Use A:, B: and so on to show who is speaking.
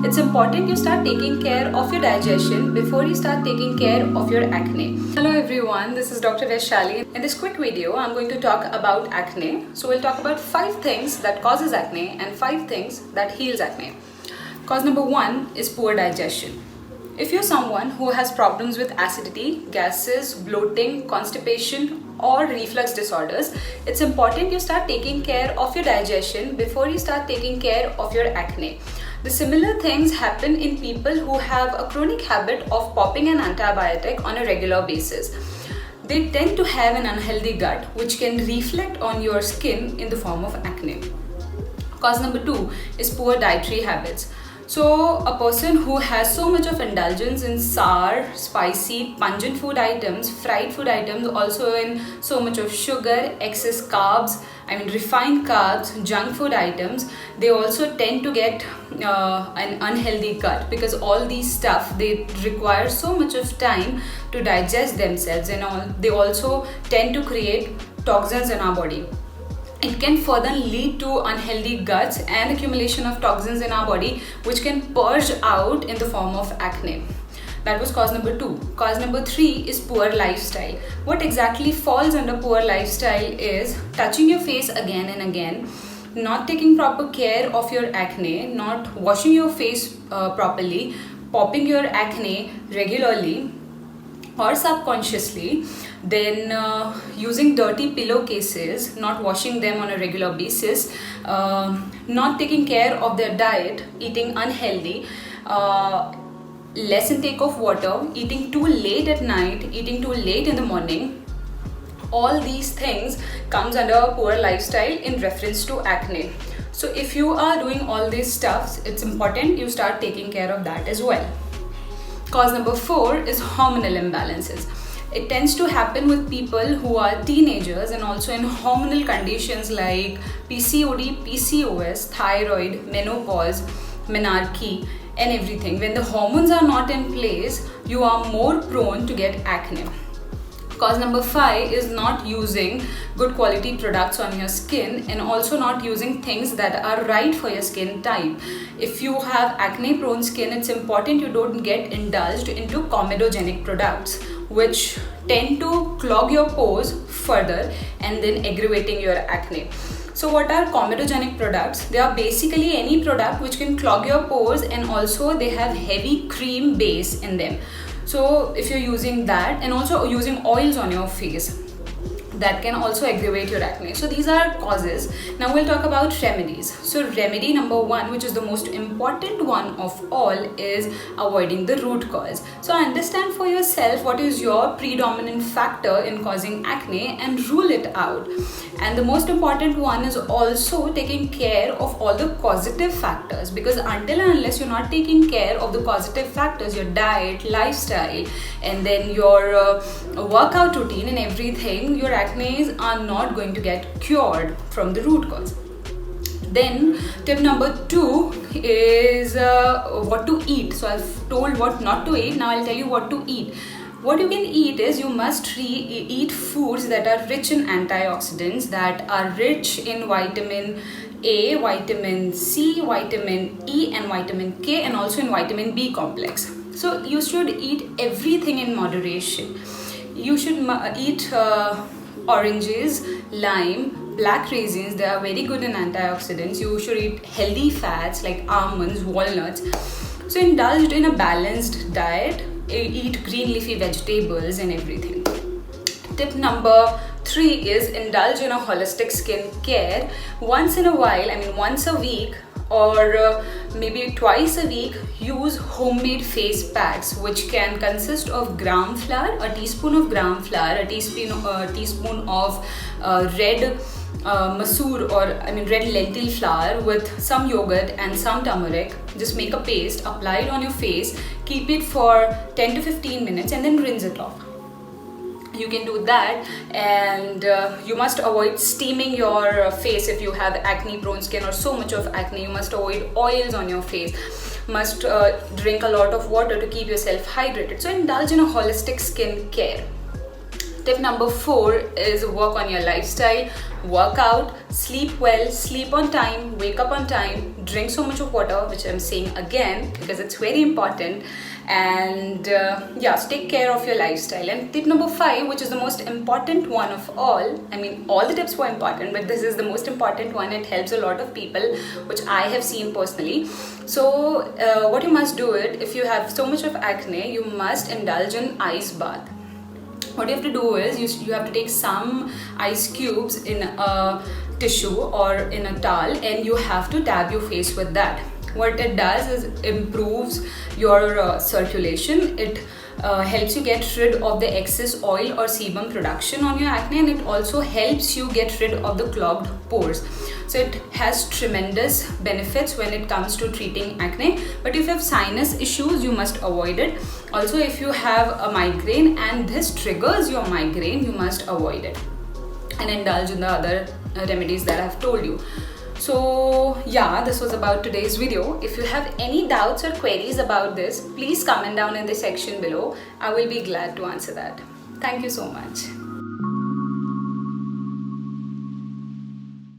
A: it's important you start taking care of your digestion before you start taking care of your acne. Hello everyone, this is Dr. Vaishali. In this quick video, I'm going to talk about acne. So we'll talk about 5 things that causes acne and 5 things that heals acne. Cause number 1 is poor digestion. If you're someone who has problems with acidity, gases, bloating, constipation, or reflux disorders, it's important you start taking care of your digestion before you start taking care of your acne. The similar things happen in people who have a chronic habit of popping an antibiotic on a regular basis. They tend to have an unhealthy gut which can reflect on your skin in the form of acne. Cause number 2 is poor dietary habits. So a person who has so much of indulgence in sour, spicy, pungent food items, fried food items, also in so much of sugar, excess carbs, refined carbs, junk food items, they also tend to get an unhealthy gut because all these stuff, they require so much of time to digest themselves, and they also tend to create toxins in our body. It can further lead to unhealthy guts and accumulation of toxins in our body, which can purge out in the form of acne. That was cause number 2. Cause number 3 is poor lifestyle. What exactly falls under poor lifestyle is touching your face again and again, not taking proper care of your acne, not washing your face properly, popping your acne regularly or subconsciously, then using dirty pillowcases, not washing them on a regular basis, not taking care of their diet, eating unhealthy, less intake of water, eating too late at night, eating too late in the morning. All these things comes under a poor lifestyle in reference to acne. So if you are doing all these stuffs, it's important you start taking care of that as well. Cause number 4 is hormonal imbalances. It tends to happen with people who are teenagers and also in hormonal conditions like PCOD, PCOS, thyroid, menopause, menarche, and everything. When the hormones are not in place, you are more prone to get acne. Cause number 5 is not using good quality products on your skin and also not using things that are right for your skin type. If you have acne prone skin, it's important you don't get indulged into comedogenic products which tend to clog your pores further and then aggravating your acne. So what are comedogenic products? They are basically any product which can clog your pores and also they have heavy cream base in them. So if you're using that and also using oils on your face, that can also aggravate your acne. So these are causes. Now we'll talk about remedies. So remedy number 1, which is the most important one of all, is avoiding the root cause. So understand for yourself what is your predominant factor in causing acne and rule it out. And the most important one is also taking care of all the causative factors, because until and unless you're not taking care of the causative factors, your diet, lifestyle, and then your workout routine and everything, your acne are not going to get cured from the root cause. Then tip number 2 is what to eat. So I've told what not to eat. Now I'll tell you what to eat. What you can eat is you must eat foods that are rich in antioxidants, that are rich in vitamin A, vitamin C, vitamin E, and vitamin K, and also in vitamin B complex. So you should eat everything in moderation. You should eat oranges, lime, black raisins. They are very good in antioxidants. You should eat healthy fats like almonds, walnuts. So indulge in a balanced diet. Eat green leafy vegetables and everything. Tip number 3 is indulge in a holistic skin care. Once in a while, once a week or maybe twice a week, use homemade face packs which can consist of gram flour, a teaspoon of gram flour, a teaspoon of red masoor red lentil flour with some yogurt and some turmeric. Just make a paste, apply it on your face, keep it for 10 to 15 minutes and then rinse it off. You can do that, and you must avoid steaming your face if you have acne prone skin or so much of acne. You must avoid oils on your face, must drink a lot of water to keep yourself hydrated. So indulge in a holistic skin care. Tip number 4 is work on your lifestyle, work out, sleep well, sleep on time, wake up on time, drink so much of water, which I'm saying again because it's very important. And yeah, so take care of your lifestyle. And tip number 5, which is the most important one of all, I mean all the tips were important, but this is the most important one. It helps a lot of people, which I have seen personally. So what you must do it, if you have so much of acne, you must indulge in ice bath. What you have to do is you have to take some ice cubes in a tissue or in a towel, and you have to dab your face with that. What it does is improves your circulation. It helps you get rid of the excess oil or sebum production on your acne, and it also helps you get rid of the clogged pores. So it has tremendous benefits when it comes to treating acne. But if you have sinus issues, you must avoid it. Also, if you have a migraine and this triggers your migraine, you must avoid it and indulge in the other remedies that I've told you. So yeah, this was about today's video. If you have any doubts or queries about this, please comment down in the section below. I will be glad to answer that. Thank you so much.